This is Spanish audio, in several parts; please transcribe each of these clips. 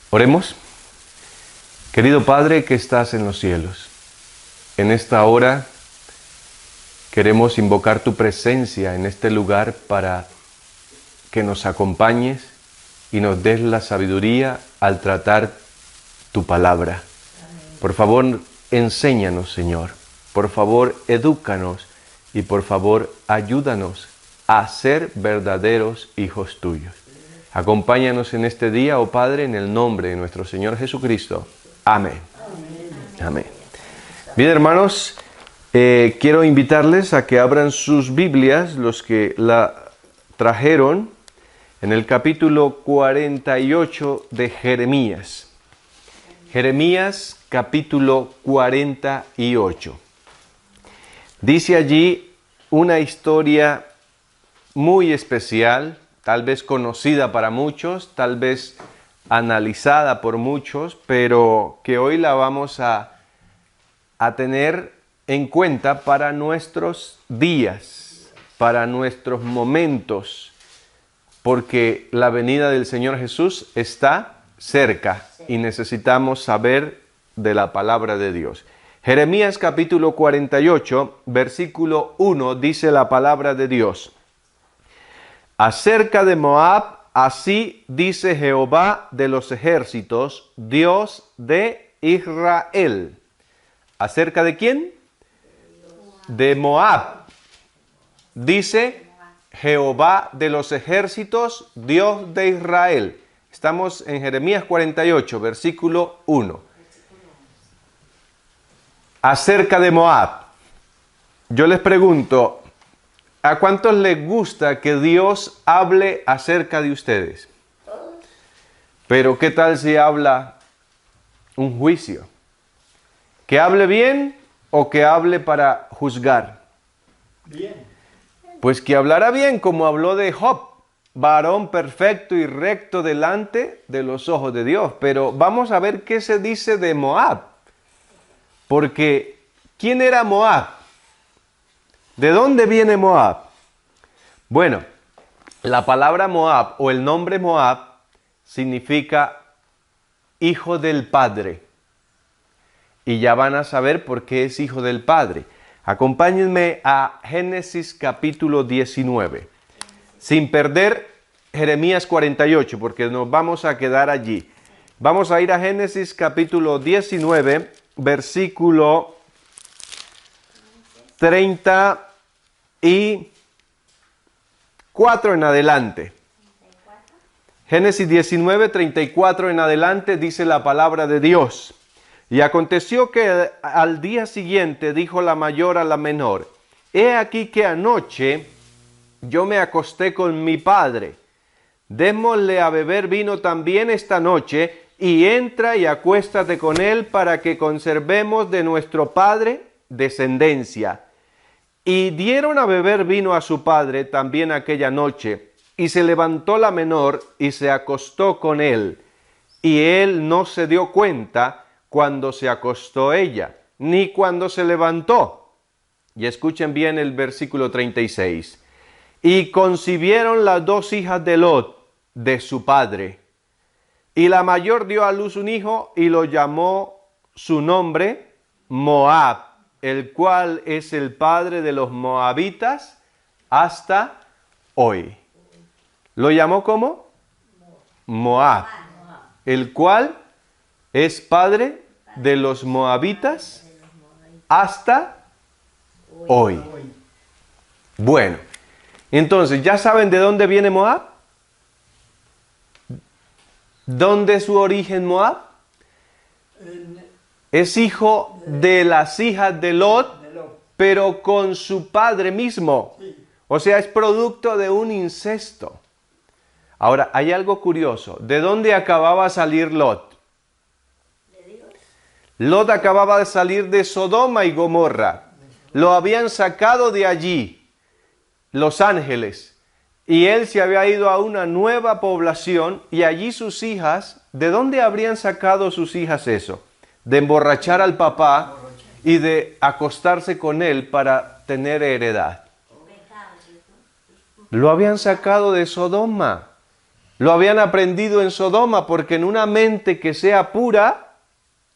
Oremos. Querido Padre que estás en los cielos, en esta hora queremos invocar tu presencia en este lugar para que nos acompañes y nos des la sabiduría al tratar tu palabra. Por favor, enséñanos, Señor. Por favor, edúcanos y por favor, ayúdanos a ser verdaderos hijos tuyos. Acompáñanos en este día, oh Padre, en el nombre de nuestro Señor Jesucristo. Amén. Amén. Bien, hermanos, quiero invitarles a que abran sus Biblias, los que la trajeron, en el capítulo 48 de Jeremías. Jeremías, capítulo 48. Dice allí una historia muy especial, tal vez conocida para muchos, tal vez analizada por muchos, pero que hoy la vamos a tener en cuenta para nuestros días, para nuestros momentos, porque la venida del Señor Jesús está cerca y necesitamos saber de la palabra de Dios. Jeremías capítulo 48, versículo 1, dice la palabra de Dios. Acerca de Moab, así dice Jehová de los ejércitos, Dios de Israel. ¿Acerca de quién? De Moab. Dice Jehová de los ejércitos, Dios de Israel. Estamos en Jeremías 48, versículo 1. Acerca de Moab. Yo les pregunto, ¿a cuántos les gusta que Dios hable acerca de ustedes? Pero ¿qué tal si habla un juicio? ¿Que hable bien o que hable para juzgar? Bien. Pues que hablara bien, como habló de Job, varón perfecto y recto delante de los ojos de Dios. Pero vamos a ver qué se dice de Moab. Porque, ¿quién era Moab? ¿De dónde viene Moab? Bueno, la palabra Moab o el nombre Moab significa hijo del Padre. Y ya van a saber por qué es hijo del Padre. Acompáñenme a Génesis capítulo 19. Sin perder Jeremías 48, porque nos vamos a quedar allí. Vamos a ir a Génesis capítulo 19, versículo 34 en adelante. Génesis 19, 34 en adelante dice la palabra de Dios. Y aconteció que al día siguiente dijo la mayor a la menor, he aquí que anoche yo me acosté con mi padre. Démosle a beber vino también esta noche, y entra y acuéstate con él para que conservemos de nuestro padre descendencia. Y dieron a beber vino a su padre también aquella noche, y se levantó la menor y se acostó con él. Y él no se dio cuenta cuando se acostó ella, ni cuando se levantó. Y escuchen bien el versículo 36. Y concibieron las dos hijas de Lot, de su padre. Y la mayor dio a luz un hijo y lo llamó su nombre Moab, el cual es el padre de los moabitas hasta hoy. ¿Lo llamó cómo? Moab, el cual es padre de los moabitas hasta hoy. Bueno, entonces, ¿ya saben de dónde viene Moab? ¿Dónde es su origen Moab? Es hijo de las hijas de Lot, pero con su padre mismo. O sea, es producto de un incesto. Ahora, hay algo curioso. ¿De dónde acababa de salir Lot? Lot acababa de salir de Sodoma y Gomorra. Lo habían sacado de allí, los ángeles. Y él se había ido a una nueva población y allí sus hijas, ¿de dónde habrían sacado sus hijas eso? De emborrachar al papá y de acostarse con él para tener heredad. Lo habían sacado de Sodoma. Lo habían aprendido en Sodoma, porque en una mente que sea pura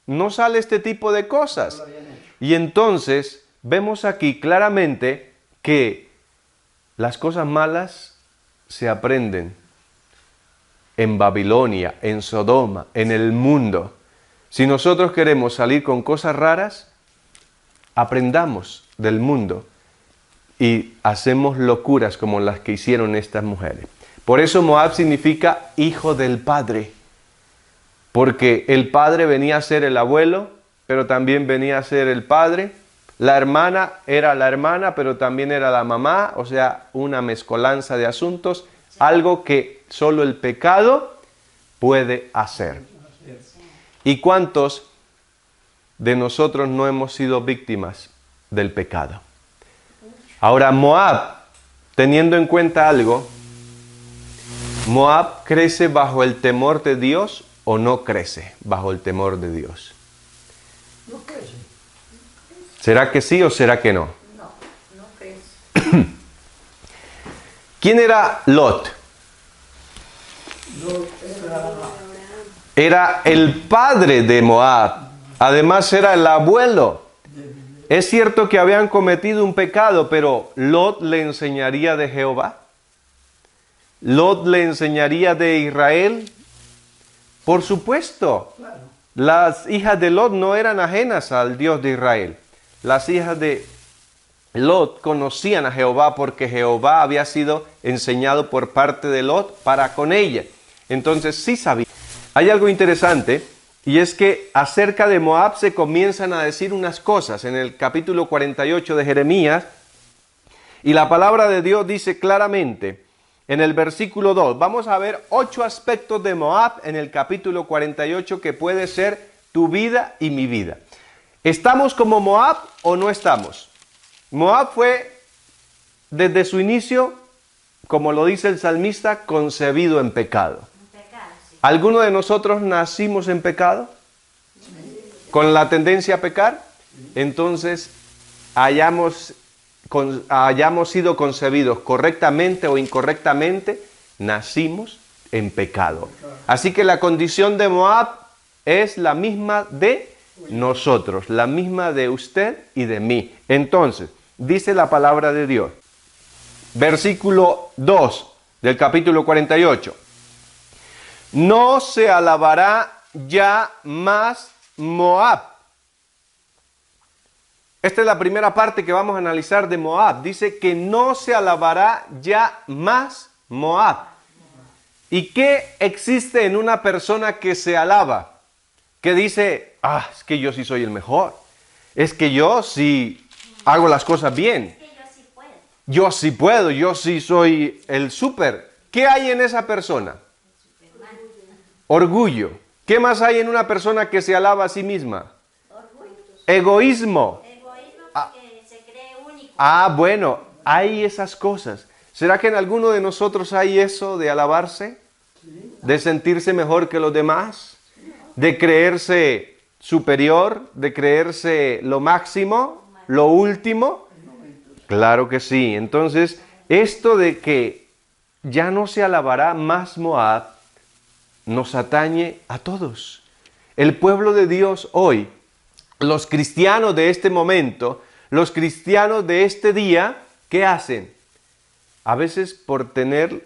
no sale este tipo de cosas. Y entonces vemos aquí claramente que las cosas malas se aprenden en Babilonia, en Sodoma, en el mundo. Si nosotros queremos salir con cosas raras, aprendamos del mundo y hacemos locuras como las que hicieron estas mujeres. Por eso Moab significa hijo del padre, porque el padre venía a ser el abuelo, pero también venía a ser el padre. La hermana era la hermana, pero también era la mamá, o sea, una mezcolanza de asuntos, algo que solo el pecado puede hacer. ¿Y cuántos de nosotros no hemos sido víctimas del pecado? Ahora, Moab, teniendo en cuenta algo, ¿Moab crece bajo el temor de Dios o no crece bajo el temor de Dios? No crece. ¿Será que sí o será que no? No, no crece. ¿Quién era Lot? No era Era el padre de Moab. Además era el abuelo. Es cierto que habían cometido un pecado, pero Lot le enseñaría de Jehová. Lot le enseñaría de Israel. Por supuesto, claro. las hijas de Lot no eran ajenas al Dios de Israel. Las hijas de Lot conocían a Jehová porque Jehová había sido enseñado por parte de Lot para con ella. Entonces sí sabía. Hay algo interesante, y es que acerca de Moab se comienzan a decir unas cosas en el capítulo 48 de Jeremías, y la palabra de Dios dice claramente en el versículo 2, vamos a ver 8 aspectos de Moab en el capítulo 48 que puede ser tu vida y mi vida. ¿Estamos como Moab o no estamos? Moab fue desde su inicio, como lo dice el salmista, concebido en pecado. ¿Alguno de nosotros nacimos en pecado? ¿Con la tendencia a pecar? Entonces, hayamos sido concebidos correctamente o incorrectamente, nacimos en pecado. Así que la condición de Moab es la misma de nosotros, la misma de usted y de mí. Entonces, dice la palabra de Dios, versículo 2 del capítulo 48. No se alabará ya más Moab. Esta es la primera parte que vamos a analizar de Moab. Dice que no se alabará ya más Moab. ¿Y qué existe en una persona que se alaba? Que dice, es que yo sí soy el mejor. Es que yo sí hago las cosas bien. Yo sí puedo, yo sí soy el súper. ¿Qué hay en esa persona? Orgullo. ¿Qué más hay en una persona que se alaba a sí misma? Orgullo. Egoísmo. Egoísmo porque se cree único. Bueno, hay esas cosas. ¿Será que en alguno de nosotros hay eso de alabarse? ¿De sentirse mejor que los demás? ¿De creerse superior? ¿De creerse lo máximo? ¿Lo último? Claro que sí. Entonces, esto de que ya no se alabará más Moab, nos atañe a todos. El pueblo de Dios hoy, los cristianos de este momento, los cristianos de este día, ¿qué hacen? A veces por tener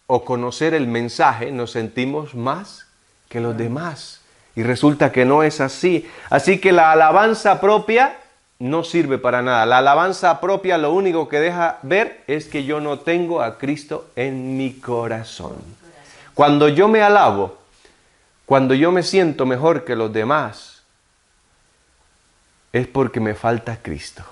o conocer el mensaje nos sentimos más que los demás. Y resulta que no es así. Así que la alabanza propia no sirve para nada. La alabanza propia lo único que deja ver es que yo no tengo a Cristo en mi corazón. Cuando yo me alabo, cuando yo me siento mejor que los demás, es porque me falta Cristo.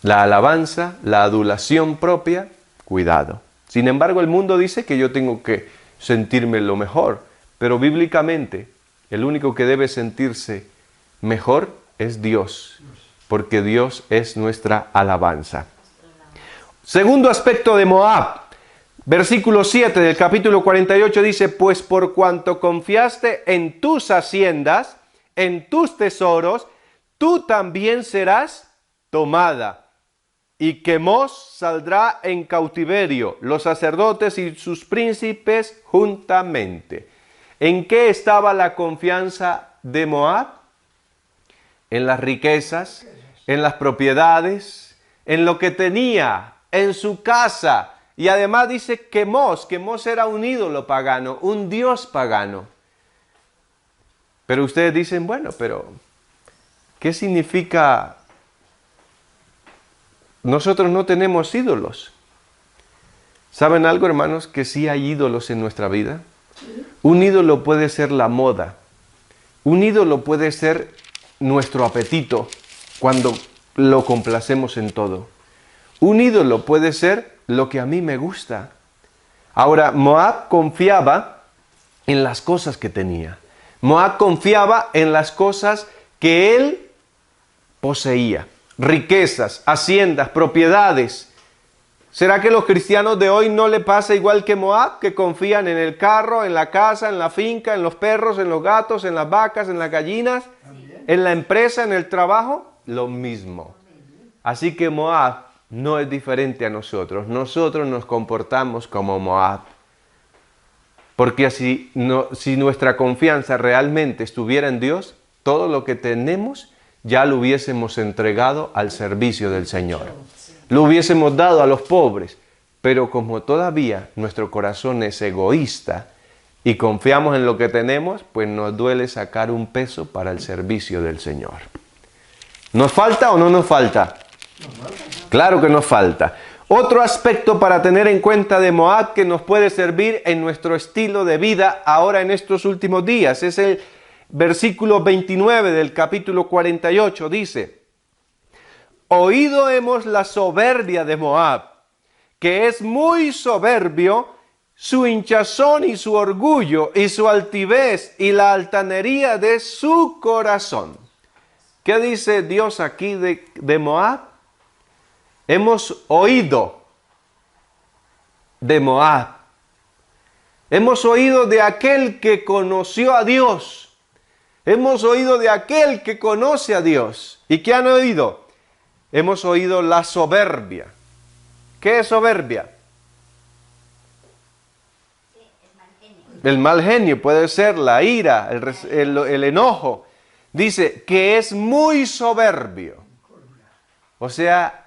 La alabanza, la adulación propia, cuidado. Sin embargo, el mundo dice que yo tengo que sentirme lo mejor, pero bíblicamente el único que debe sentirse mejor es Dios, porque Dios es nuestra alabanza. Segundo aspecto de Moab. Versículo 7 del capítulo 48 dice, pues por cuanto confiaste en tus haciendas, en tus tesoros, tú también serás tomada. y Quemos saldrá en cautiverio, los sacerdotes y sus príncipes juntamente. ¿En qué estaba la confianza de Moab? En las riquezas, en las propiedades, en lo que tenía, en su casa. Y además dice Quemos era un ídolo pagano, un dios pagano. Pero ustedes dicen, bueno, pero ¿qué significa? Nosotros no tenemos ídolos. ¿Saben algo, hermanos? Que sí hay ídolos en nuestra vida. Un ídolo puede ser la moda. Un ídolo puede ser nuestro apetito cuando lo complacemos en todo. Un ídolo puede ser lo que a mí me gusta. Ahora, Moab confiaba en las cosas que tenía. Moab confiaba en las cosas que él poseía. Riquezas, haciendas, propiedades. ¿Será que a los cristianos de hoy no le pasa igual que Moab, que confían en el carro, en la casa, en la finca, en los perros, en los gatos, en las vacas, en las gallinas, en la empresa, en el trabajo? Lo mismo. Así que Moab no es diferente a nosotros. Nosotros nos comportamos como Moab. Porque si nuestra confianza realmente estuviera en Dios, todo lo que tenemos ya lo hubiésemos entregado al servicio del Señor. Lo hubiésemos dado a los pobres. Pero como todavía nuestro corazón es egoísta y confiamos en lo que tenemos, pues nos duele sacar un peso para el servicio del Señor. ¿Nos falta o no nos falta? Claro que nos falta. Otro aspecto para tener en cuenta de Moab que nos puede servir en nuestro estilo de vida ahora en estos últimos días es el versículo 29 del capítulo 48. Dice: oído hemos la soberbia de Moab, que es muy soberbio, su hinchazón y su orgullo y su altivez y la altanería de su corazón. ¿Qué dice Dios aquí de Moab? Hemos oído de Moab. Hemos oído de aquel que conoció a Dios. Hemos oído de aquel que conoce a Dios. ¿Y qué han oído? Hemos oído la soberbia. ¿Qué es soberbia? El mal genio puede ser la ira, el enojo. Dice que es muy soberbio. O sea,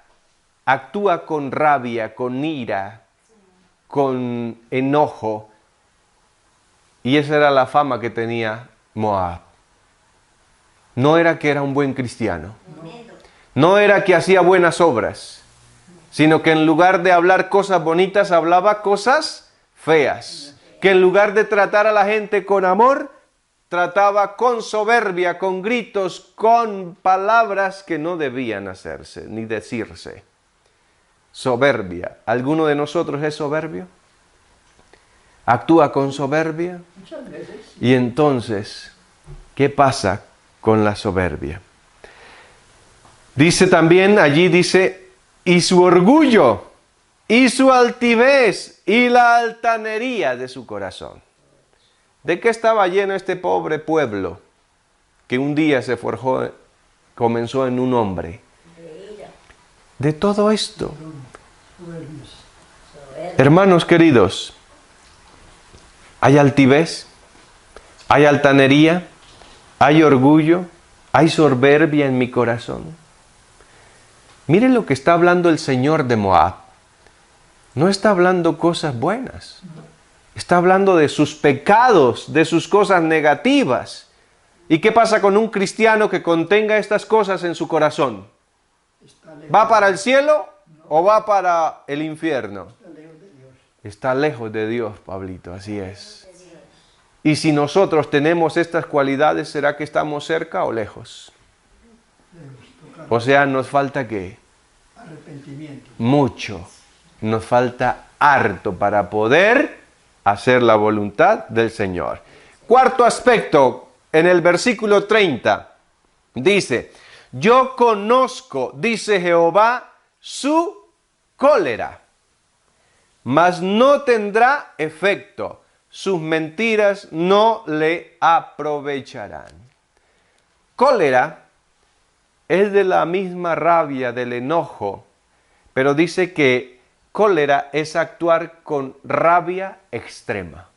actúa con rabia, con ira, con enojo. Y esa era la fama que tenía Moab. No era que era un buen cristiano. No era que hacía buenas obras. Sino que en lugar de hablar cosas bonitas, hablaba cosas feas. Que en lugar de tratar a la gente con amor, trataba con soberbia, con gritos, con palabras que no debían hacerse ni decirse. Soberbia. ¿Alguno de nosotros es soberbio? ¿Actúa con soberbia? Muchas veces. Y entonces, ¿qué pasa con la soberbia? Dice también, allí dice, y su orgullo, y su altivez, y la altanería de su corazón. ¿De qué estaba lleno este pobre pueblo que un día se forjó, comenzó en un hombre? De todo esto. Hermanos queridos, hay altivez, hay altanería, hay orgullo, hay soberbia en mi corazón. Miren lo que está hablando el Señor de Moab. No está hablando cosas buenas. Está hablando de sus pecados, de sus cosas negativas. ¿Y qué pasa con un cristiano que contenga estas cosas en su corazón? ¿Va para el cielo o va para el infierno? Está lejos de Dios, Pablito, así es. Y si nosotros tenemos estas cualidades, ¿será que estamos cerca o lejos? O sea, nos falta ¿qué? Arrepentimiento. Mucho. Nos falta harto para poder hacer la voluntad del Señor. Cuarto aspecto, en el versículo 30, dice: yo conozco, dice Jehová, su cólera, mas no tendrá efecto. Sus mentiras no le aprovecharán. Cólera es de la misma rabia, del enojo, pero dice que cólera es actuar con rabia extrema.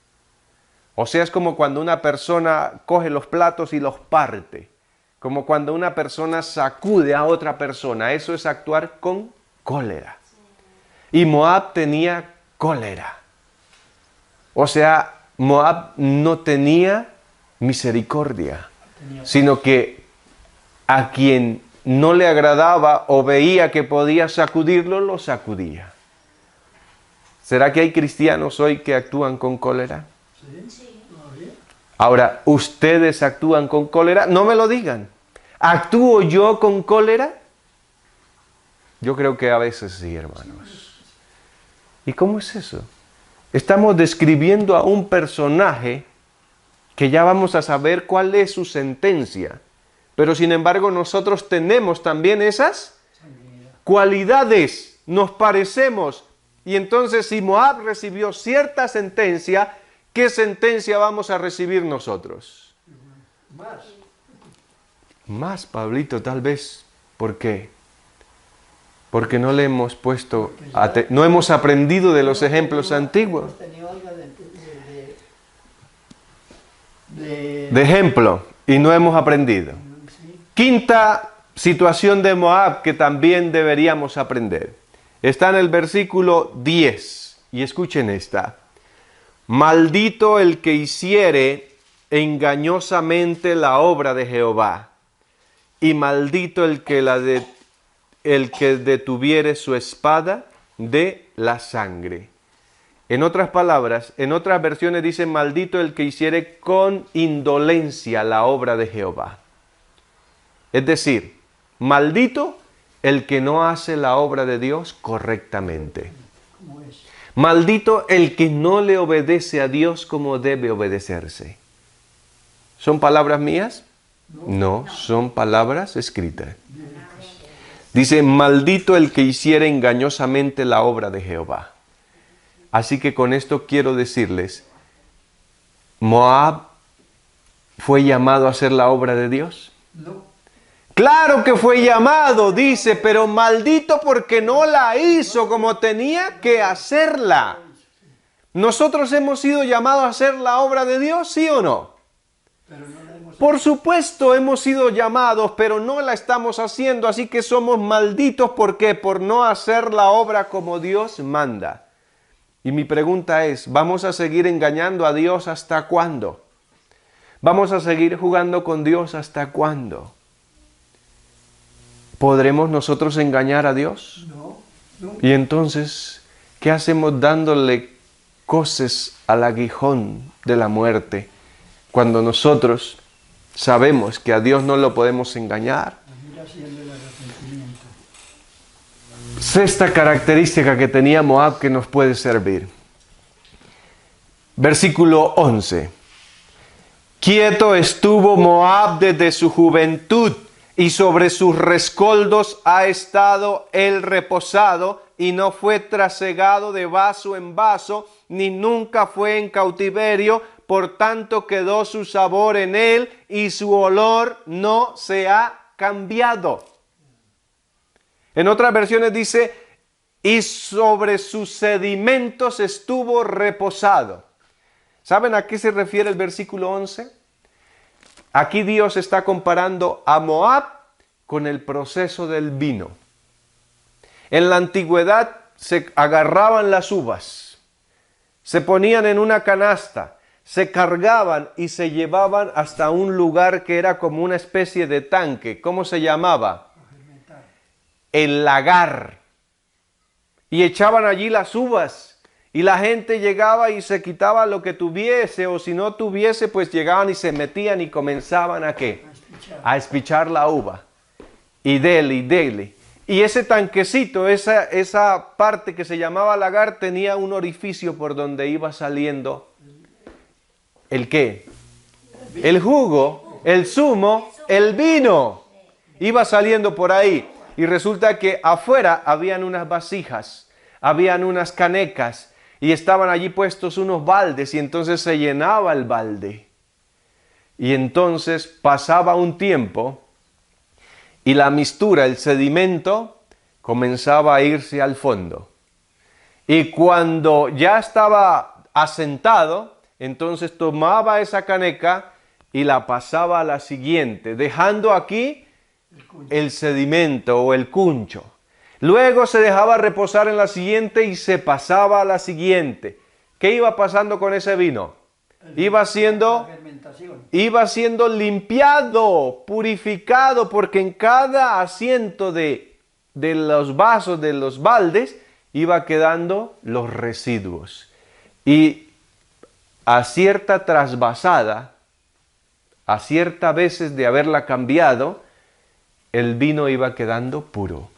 O sea, es como cuando una persona coge los platos y los parte, como cuando una persona sacude a otra persona. Eso es actuar con cólera. Y Moab tenía cólera. O sea, Moab no tenía misericordia, sino que a quien no le agradaba o veía que podía sacudirlo, lo sacudía. ¿Será que hay cristianos hoy que actúan con cólera? Sí. Todavía. Ahora, ¿ustedes actúan con cólera? No me lo digan. ¿Actúo yo con cólera? Yo creo que a veces sí, hermanos. ¿Y cómo es eso? Estamos describiendo a un personaje que ya vamos a saber cuál es su sentencia. Pero sin embargo nosotros tenemos también esas cualidades, nos parecemos. Y entonces si Moab recibió cierta sentencia, ¿qué sentencia vamos a recibir nosotros? Más. Más, Pablito, tal vez. ¿Por qué? Porque no le hemos puesto, no hemos aprendido de los ejemplos antiguos. Hemos tenido algo De ejemplo, y no hemos aprendido. sí. Quinta situación de Moab que también deberíamos aprender. Está en el versículo 10. Y escuchen esta. Maldito el que hiciere engañosamente la obra de Jehová, y maldito el que detuviere su espada de la sangre. En otras palabras, en otras versiones dice, maldito el que hiciere con indolencia la obra de Jehová. Es decir, maldito el que no hace la obra de Dios correctamente. ¿Cómo es? Maldito el que no le obedece a Dios como debe obedecerse. ¿Son palabras mías? No, son palabras escritas. Dice, maldito el que hiciere engañosamente la obra de Jehová. Así que con esto quiero decirles, ¿Moab fue llamado a hacer la obra de Dios? No. Claro que fue llamado, dice, pero maldito porque no la hizo como tenía que hacerla. ¿Nosotros hemos sido llamados a hacer la obra de Dios, sí o no? Pero no la hemos Por supuesto hemos sido llamados, pero no la estamos haciendo, así que somos malditos. ¿Por qué? Por no hacer la obra como Dios manda. Y mi pregunta es, ¿vamos a seguir engañando a Dios hasta cuándo? ¿Vamos a seguir jugando con Dios hasta cuándo? ¿Podremos nosotros engañar a Dios? No. Y entonces, ¿qué hacemos dándole coces al aguijón de la muerte cuando nosotros sabemos que a Dios no lo podemos engañar? Ir haciendo el arrepentimiento. Sexta característica que tenía Moab que nos puede servir. Versículo 11. Quieto estuvo Moab desde su juventud, y sobre sus rescoldos ha estado él reposado, y no fue trasegado de vaso en vaso, ni nunca fue en cautiverio, por tanto quedó su sabor en él, y su olor no se ha cambiado. En otras versiones dice, y sobre sus sedimentos estuvo reposado. ¿Saben a qué se refiere el versículo 11? Aquí Dios está comparando a Moab con el proceso del vino. En la antigüedad se agarraban las uvas, se ponían en una canasta, se cargaban y se llevaban hasta un lugar que era como una especie de tanque. ¿Cómo se llamaba? El lagar. Y echaban allí las uvas. Y la gente llegaba y se quitaba lo que tuviese, o si no tuviese, pues llegaban y se metían y comenzaban ¿a qué? A espichar la uva. Y dele. Y ese tanquecito, esa parte que se llamaba lagar, tenía un orificio por donde iba saliendo ¿el qué? El jugo, el zumo, el vino. Iba saliendo por ahí. Y resulta que afuera habían unas vasijas, habían unas canecas, y estaban allí puestos unos baldes, y entonces se llenaba el balde. Y entonces pasaba un tiempo, y la mistura, el sedimento, comenzaba a irse al fondo. Y cuando ya estaba asentado, entonces tomaba esa caneca y la pasaba a la siguiente, dejando aquí el sedimento o el cuncho. Luego se dejaba reposar en la siguiente y se pasaba a la siguiente. ¿Qué iba pasando con ese vino? Iba siendo limpiado, purificado, porque en cada asiento de los vasos, de los baldes, iba quedando los residuos. Y a cierta trasvasada, a ciertas veces de haberla cambiado, el vino iba quedando puro.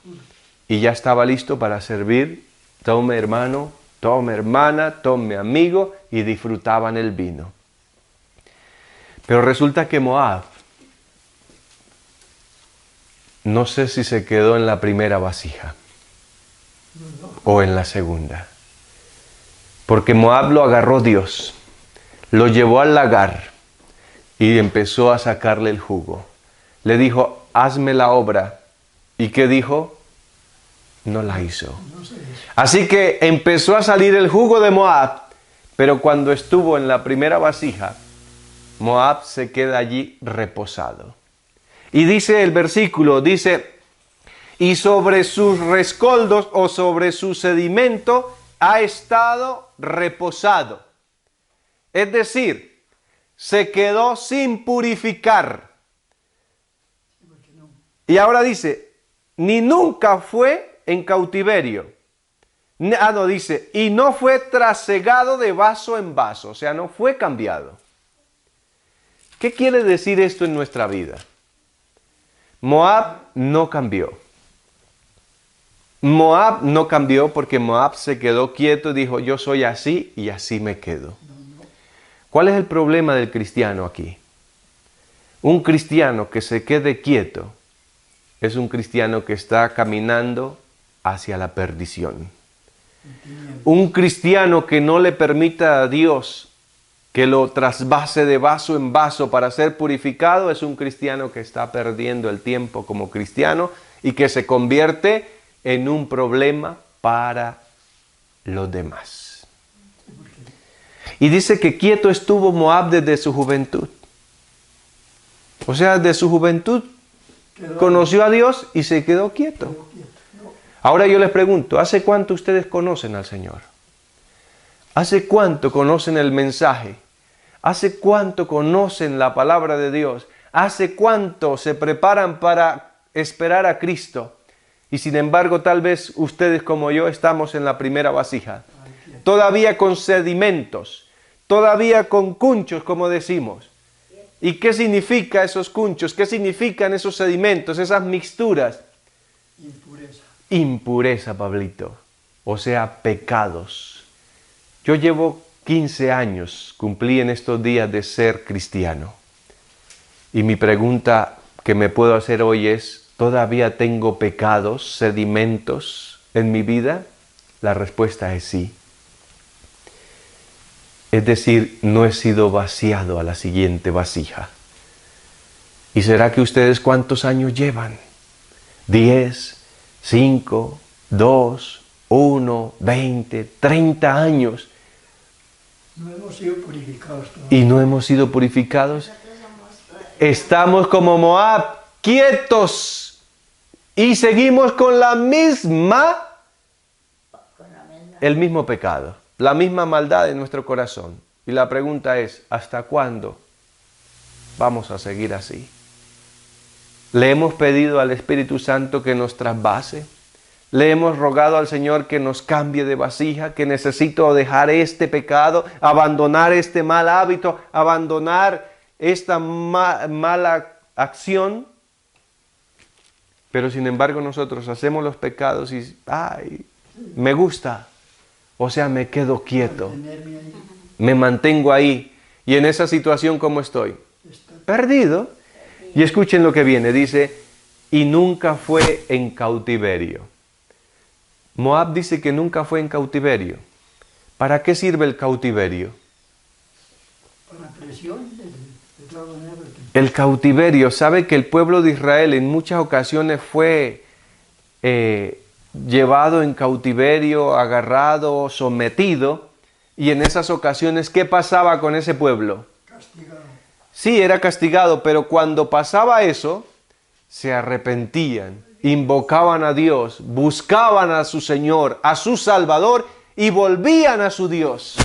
Y ya estaba listo para servir. Tome hermano, tome hermana, tome amigo, y disfrutaban el vino. Pero resulta que Moab, no sé si se quedó en la primera vasija o en la segunda. Porque Moab lo agarró Dios, lo llevó al lagar y empezó a sacarle el jugo. Le dijo, hazme la obra. ¿Y qué dijo? No la hizo. Así que empezó a salir el jugo de Moab, pero cuando estuvo en la primera vasija, Moab se queda allí reposado. Y dice el versículo, dice, y sobre sus rescoldos o sobre su sedimento ha estado reposado. Es decir, se quedó sin purificar. Y ahora dice, ni nunca fue en cautiverio. Dice, y no fue trasegado de vaso en vaso, o sea, no fue cambiado. ¿Qué quiere decir esto en nuestra vida? Moab no cambió. Moab no cambió porque Moab se quedó quieto y dijo, yo soy así y así me quedo. ¿Cuál es el problema del cristiano aquí? Un cristiano que se quede quieto es un cristiano que está caminando hacia la perdición. Un cristiano que no le permita a Dios que lo trasvase de vaso en vaso para ser purificado es un cristiano que está perdiendo el tiempo como cristiano y que se convierte en un problema para los demás. Y dice que quieto estuvo Moab desde su juventud. O sea, desde su juventud conoció a Dios y se quedó quieto. Ahora yo les pregunto, ¿hace cuánto ustedes conocen al Señor? ¿Hace cuánto conocen el mensaje? ¿Hace cuánto conocen la palabra de Dios? ¿Hace cuánto se preparan para esperar a Cristo? Y sin embargo, tal vez ustedes como yo estamos en la primera vasija. Todavía con sedimentos, todavía con cunchos, como decimos. ¿Y qué significa esos cunchos? ¿Qué significan esos sedimentos, esas mixturas? Impureza. Impureza, Pablito. O sea, pecados. Yo llevo 15 años, cumplí en estos días de ser cristiano. Y mi pregunta que me puedo hacer hoy es, ¿todavía tengo pecados, sedimentos en mi vida? La respuesta es sí. Es decir, no he sido vaciado a la siguiente vasija. ¿Y será que ustedes cuántos años llevan? 10, 5, 2, 1, 20, 30 años. No hemos sido purificados todavía. ¿Y no hemos sido purificados? Estamos como Moab, quietos. Y seguimos con el mismo pecado, la misma maldad en nuestro corazón. Y la pregunta es, ¿hasta cuándo vamos a seguir así? ¿Le hemos pedido al Espíritu Santo que nos trasvase? ¿Le hemos rogado al Señor que nos cambie de vasija, que necesito dejar este pecado, abandonar este mal hábito, abandonar esta mala acción? Pero sin embargo nosotros hacemos los pecados y, ay, me gusta. O sea, me quedo quieto, me mantengo ahí. Y en esa situación, ¿cómo estoy? Perdido. Y escuchen lo que viene, dice, y nunca fue en cautiverio. Moab dice que nunca fue en cautiverio. ¿Para qué sirve el cautiverio? Para presión, de todas maneras. El cautiverio, sabe que el pueblo de Israel en muchas ocasiones fue llevado en cautiverio, agarrado, sometido. Y en esas ocasiones, ¿qué pasaba con ese pueblo? Castigado. Sí, era castigado, pero cuando pasaba eso, se arrepentían, invocaban a Dios, buscaban a su Señor, a su Salvador y volvían a su Dios.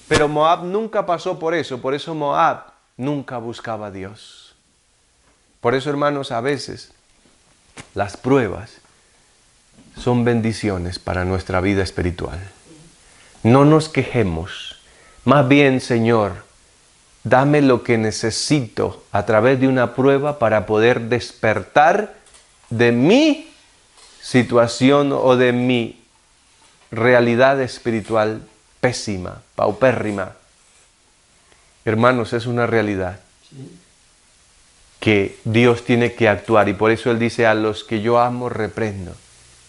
Pero Moab nunca pasó por eso Moab nunca buscaba a Dios. Por eso, hermanos, a veces las pruebas son bendiciones para nuestra vida espiritual. No nos quejemos, más bien, Señor, dame lo que necesito a través de una prueba para poder despertar de mi situación o de mi realidad espiritual pésima, paupérrima. Hermanos, es una realidad que Dios tiene que actuar y por eso Él dice: a los que yo amo reprendo.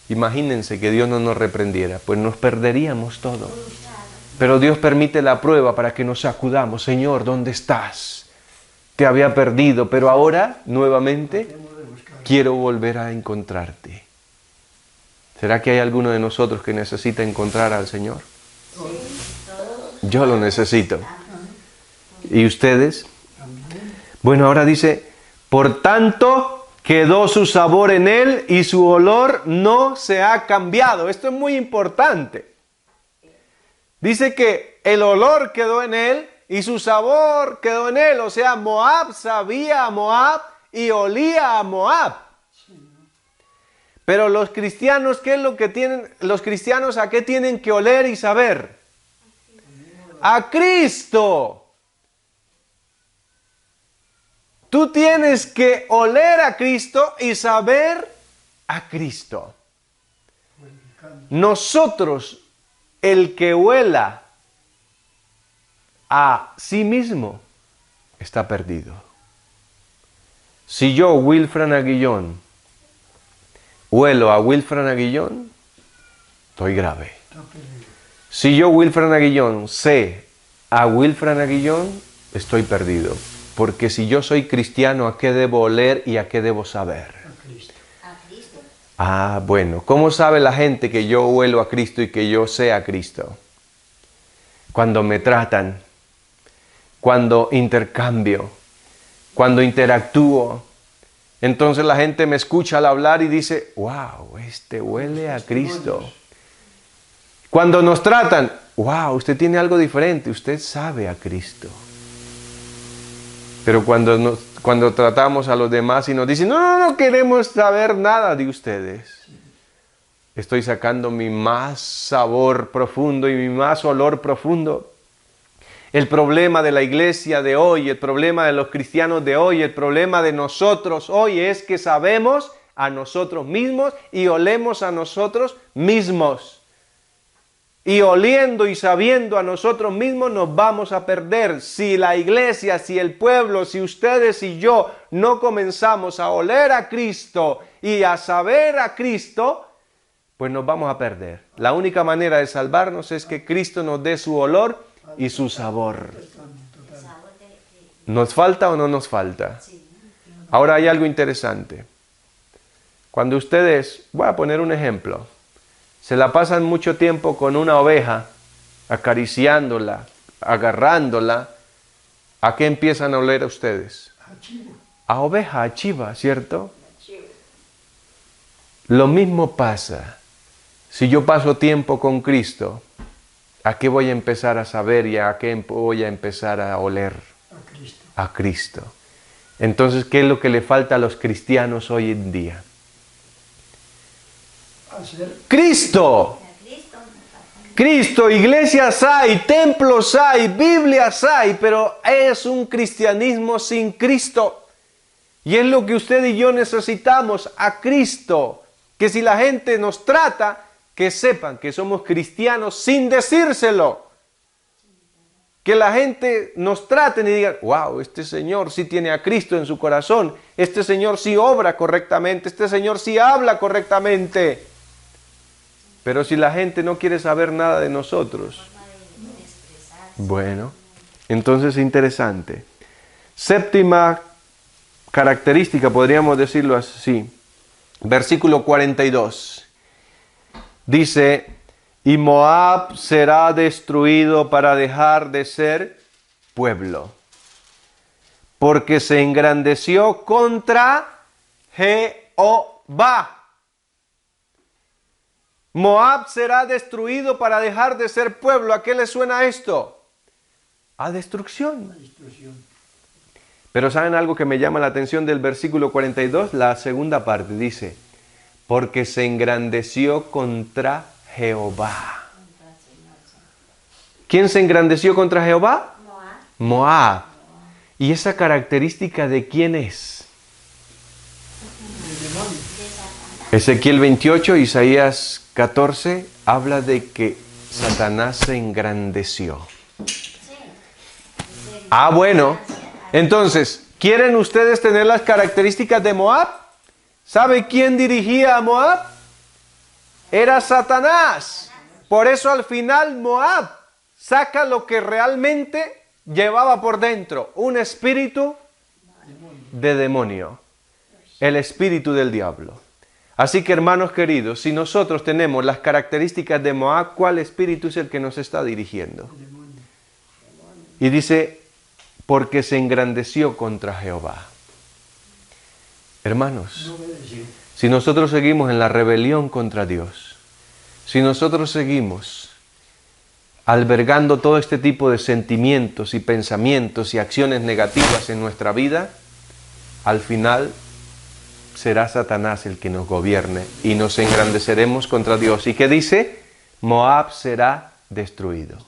Imagínense que Dios no nos reprendiera, pues nos perderíamos todo. Pero Dios permite la prueba para que nos sacudamos. Señor, ¿dónde estás? Te había perdido, pero ahora, nuevamente, quiero volver a encontrarte. ¿Será que hay alguno de nosotros que necesita encontrar al Señor? Yo lo necesito. ¿Y ustedes? Bueno, ahora dice: por tanto, quedó su sabor en él y su olor no se ha cambiado. Esto es muy importante. Dice que el olor quedó en él y su sabor quedó en él. O sea, Moab sabía a Moab y olía a Moab. Pero los cristianos, ¿qué es lo que tienen? Los cristianos, ¿a qué tienen que oler y saber? A Cristo. Tú tienes que oler a Cristo y saber a Cristo. Nosotros, el que huela a sí mismo, está perdido. Si yo, Wilfran Aguillón, huelo a Wilfran Aguillón, estoy grave. Si yo, Wilfran Aguillón, sé a Wilfran Aguillón, estoy perdido. Porque si yo soy cristiano, ¿a qué debo oler y a qué debo saber? A Cristo. A Cristo. Ah, bueno. ¿Cómo sabe la gente que yo huelo a Cristo y que yo sé a Cristo? Cuando me tratan, cuando intercambio, cuando interactúo. Entonces la gente me escucha al hablar y dice: wow, este huele a Cristo. Cuando nos tratan: wow, usted tiene algo diferente, usted sabe a Cristo. Pero cuando tratamos a los demás y nos dicen: no queremos saber nada de ustedes, estoy sacando mi más sabor profundo y mi más olor profundo. El problema de la iglesia de hoy, el problema de los cristianos de hoy, el problema de nosotros hoy es que sabemos a nosotros mismos y olemos a nosotros mismos. Y oliendo y sabiendo a nosotros mismos nos vamos a perder. Si la iglesia, si el pueblo, si ustedes y yo no comenzamos a oler a Cristo y a saber a Cristo, pues nos vamos a perder. La única manera de salvarnos es que Cristo nos dé su olor y su sabor. ¿Nos falta o no nos falta? Ahora hay algo interesante. Cuando ustedes, voy a poner un ejemplo, se la pasan mucho tiempo con una oveja, acariciándola, agarrándola, ¿a qué empiezan a oler a ustedes? A chivo. A oveja, a chiva, ¿cierto? Lo mismo pasa. Si yo paso tiempo con Cristo, ¿a qué voy a empezar a saber y a qué voy a empezar a oler? A Cristo. A Cristo. Entonces, ¿qué es lo que le falta a los cristianos hoy en día? Hacer ¡Cristo! A Cristo. Cristo, iglesias hay, templos hay, Biblias hay, pero es un cristianismo sin Cristo. Y es lo que usted y yo necesitamos, a Cristo. Que si la gente nos trata, que sepan que somos cristianos sin decírselo. Que la gente nos trate y diga: wow, este señor sí tiene a Cristo en su corazón, este señor sí obra correctamente, este señor sí habla correctamente. Pero si la gente no quiere saber nada de nosotros, bueno, entonces es interesante. Séptima característica, podríamos decirlo así, versículo 42. dice, y Moab será destruido para dejar de ser pueblo, porque se engrandeció contra Jehová. Moab será destruido para dejar de ser pueblo. ¿A qué le suena esto? A destrucción. Pero ¿saben algo que me llama la atención del versículo 42? La segunda parte dice, porque se engrandeció contra Jehová. ¿Quién se engrandeció contra Jehová? Moab. ¿Y esa característica de quién es? Ezequiel 28, Isaías 14, habla de que Satanás se engrandeció. Ah, bueno. Entonces, ¿quieren ustedes tener las características de Moab? ¿Sabe quién dirigía a Moab? Era Satanás. Por eso al final Moab saca lo que realmente llevaba por dentro, un espíritu de demonio, el espíritu del diablo. Así que, hermanos queridos, si nosotros tenemos las características de Moab, ¿cuál espíritu es el que nos está dirigiendo? Y dice, porque se engrandeció contra Jehová. Hermanos, si nosotros seguimos en la rebelión contra Dios, si nosotros seguimos albergando todo este tipo de sentimientos y pensamientos y acciones negativas en nuestra vida, al final será Satanás el que nos gobierne y nos engrandeceremos contra Dios. ¿Y qué dice? Moab será destruido.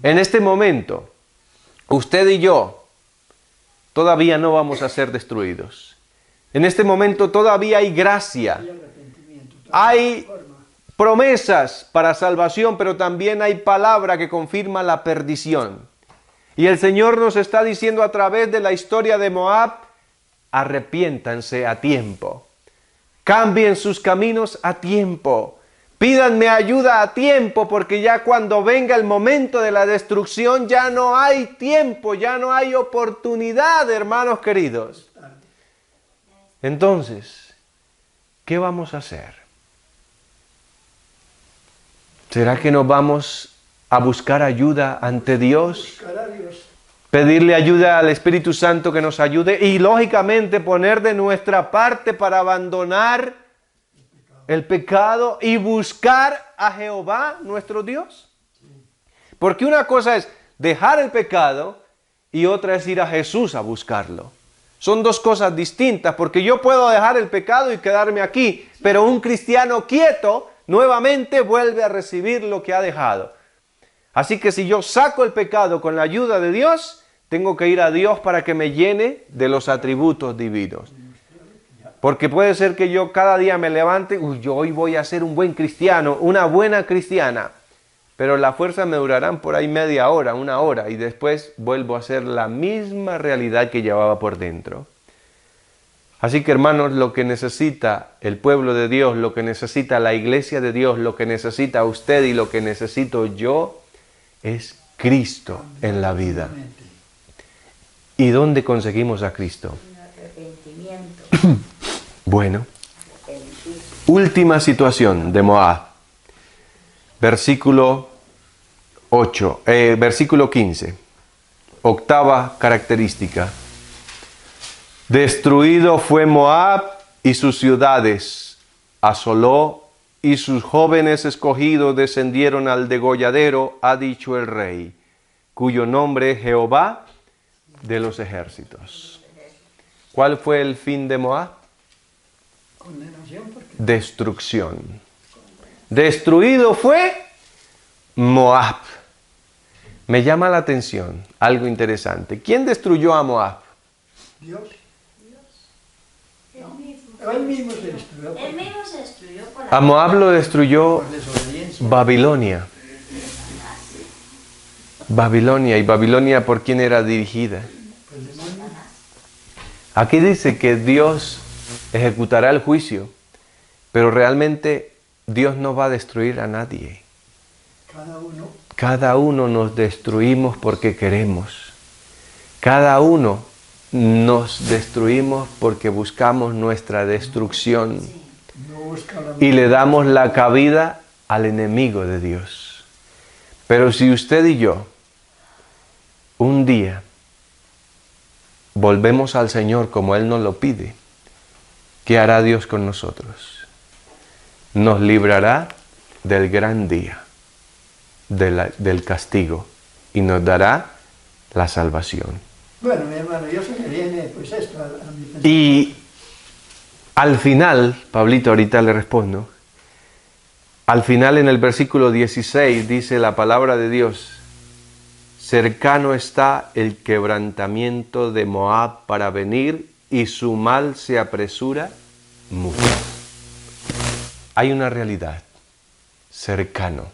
En este momento, usted y yo todavía no vamos a ser destruidos. En este momento todavía hay gracia, hay promesas para salvación, pero también hay palabra que confirma la perdición. Y el Señor nos está diciendo a través de la historia de Moab, arrepiéntanse a tiempo, cambien sus caminos a tiempo, pídanme ayuda a tiempo, porque ya cuando venga el momento de la destrucción ya no hay tiempo, ya no hay oportunidad, hermanos queridos. Entonces, ¿qué vamos a hacer? ¿Será que nos vamos a buscar ayuda ante Dios? Pedirle ayuda al Espíritu Santo que nos ayude y lógicamente poner de nuestra parte para abandonar el pecado y buscar a Jehová nuestro Dios. Porque una cosa es dejar el pecado y otra es ir a Jesús a buscarlo. Son dos cosas distintas, porque yo puedo dejar el pecado y quedarme aquí, pero un cristiano quieto nuevamente vuelve a recibir lo que ha dejado. Así que si yo saco el pecado con la ayuda de Dios, tengo que ir a Dios para que me llene de los atributos divinos. Porque puede ser que yo cada día me levante, yo hoy voy a ser un buen cristiano, una buena cristiana. Pero las fuerzas me durarán por ahí media hora, una hora, y después vuelvo a ser la misma realidad que llevaba por dentro. Así que, hermanos, lo que necesita el pueblo de Dios, lo que necesita la iglesia de Dios, lo que necesita usted y lo que necesito yo, es Cristo en la vida. ¿Y dónde conseguimos a Cristo? Bueno, última situación de Moab. Versículo 15. Octava característica. Destruido fue Moab y sus ciudades, asoló y sus jóvenes escogidos descendieron al degolladero, ha dicho el rey, cuyo nombre es Jehová de los ejércitos. ¿Cuál fue el fin de Moab? Destrucción. Destruido fue Moab. Me llama la atención algo interesante. ¿Quién destruyó a Moab? Dios. Él mismo se destruyó. Él mismo se destruyó por la... A Moab lo destruyó Por desobediencia. Babilonia. Babilonia. ¿Y Babilonia por quién era dirigida? El demonio. Aquí dice que Dios ejecutará el juicio, pero realmente Dios no va a destruir a nadie. Cada uno nos destruimos porque queremos. Cada uno nos destruimos porque buscamos nuestra destrucción. No y le damos la cabida al enemigo de Dios. Pero si usted y yo un día volvemos al Señor como Él nos lo pide, ¿qué hará Dios con nosotros? Nos librará del gran día, del castigo, y nos dará la salvación. Bueno, mi hermano, yo se me viene pues esto a mi pensamiento. Y al final, Pablito, ahorita le respondo, al final en el versículo 16 dice la palabra de Dios: cercano está el quebrantamiento de Moab para venir, y su mal se apresura mucho. Hay una realidad, cercano.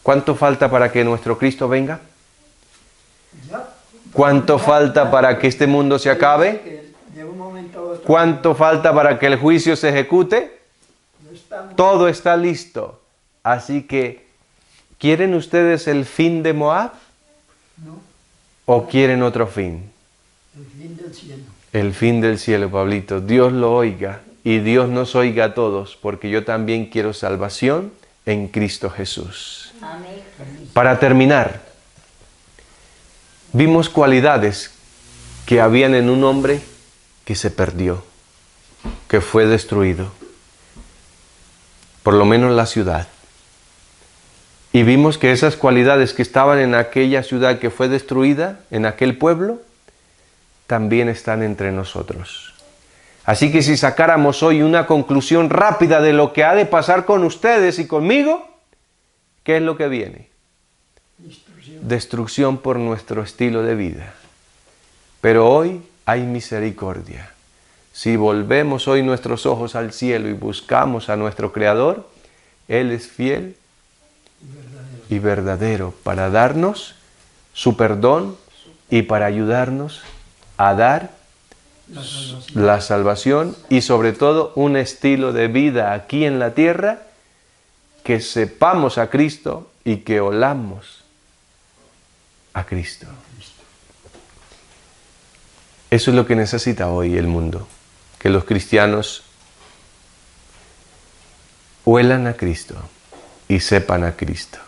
¿Cuánto falta para que nuestro Cristo venga? Ya. ¿Cuánto falta para que este mundo se acabe? Que de un momento a otro ¿Cuánto falta para que el juicio se ejecute? no estamos. Todo está listo. Así que, ¿quieren ustedes el fin de Moab No, o quieren otro fin? el fin del cielo. El fin del cielo, Pablito. Dios lo oiga y Dios nos oiga a todos, porque yo también quiero salvación en Cristo Jesús. Amén. Para terminar, vimos cualidades que habían en un hombre que se perdió, que fue destruido, por lo menos la ciudad. Y vimos que esas cualidades que estaban en aquella ciudad que fue destruida, en aquel pueblo, también están entre nosotros. Así que si sacáramos hoy una conclusión rápida de lo que ha de pasar con ustedes y conmigo, ¿qué es lo que viene? Instrucción. Destrucción por nuestro estilo de vida. Pero hoy hay misericordia. Si volvemos hoy nuestros ojos al cielo y buscamos a nuestro Creador, Él es fiel y verdadero para darnos su perdón y para ayudarnos a dar La salvación. la salvación y sobre todo un estilo de vida aquí en la tierra, que sepamos a Cristo y que olamos a Cristo. Eso es lo que necesita hoy el mundo, que los cristianos huelan a Cristo y sepan a Cristo.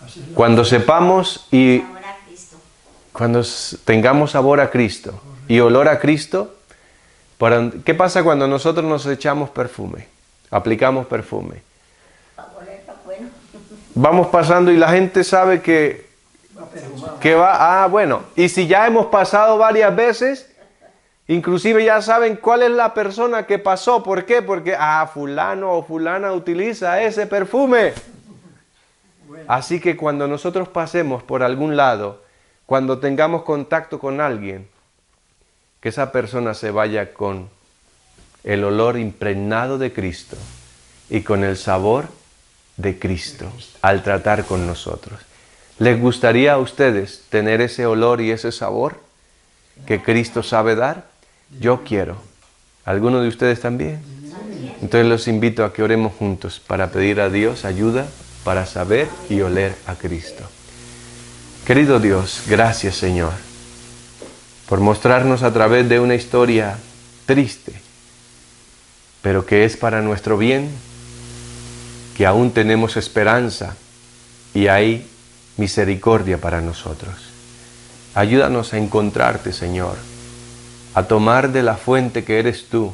Así es la- Cuando sepamos y Ahora Cristo. cuando tengamos sabor a Cristo y olor a Cristo, ¿qué pasa cuando nosotros nos echamos perfume? Aplicamos perfume. Para oler está bueno. Vamos pasando y la gente sabe que va perfumado. va, bueno, y si ya hemos pasado varias veces, inclusive ya saben cuál es la persona que pasó. ¿Por qué? Porque, fulano o fulana utiliza ese perfume. Bueno, Así que cuando nosotros pasemos por algún lado, cuando tengamos contacto con alguien, que esa persona se vaya con el olor impregnado de Cristo y con el sabor de Cristo al tratar con nosotros. ¿Les gustaría a ustedes tener ese olor y ese sabor que Cristo sabe dar? Yo quiero. ¿Alguno de ustedes también? Entonces los invito a que oremos juntos para pedir a Dios ayuda para saber y oler a Cristo. Querido Dios, gracias Señor por mostrarnos a través de una historia triste, pero que es para nuestro bien, que aún tenemos esperanza y hay misericordia para nosotros. Ayúdanos a encontrarte, Señor, a tomar de la fuente que eres tú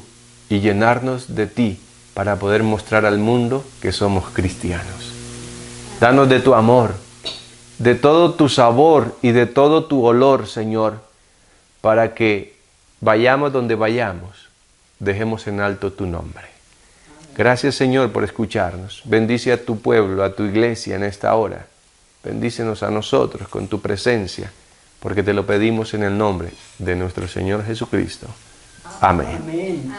y llenarnos de ti para poder mostrar al mundo que somos cristianos. Danos de tu amor, de todo tu sabor y de todo tu olor, Señor, para que vayamos donde vayamos, dejemos en alto tu nombre. Gracias, Señor, por escucharnos. Bendice a tu pueblo, a tu iglesia en esta hora. Bendícenos a nosotros con tu presencia, porque te lo pedimos en el nombre de nuestro Señor Jesucristo. Amén. amén.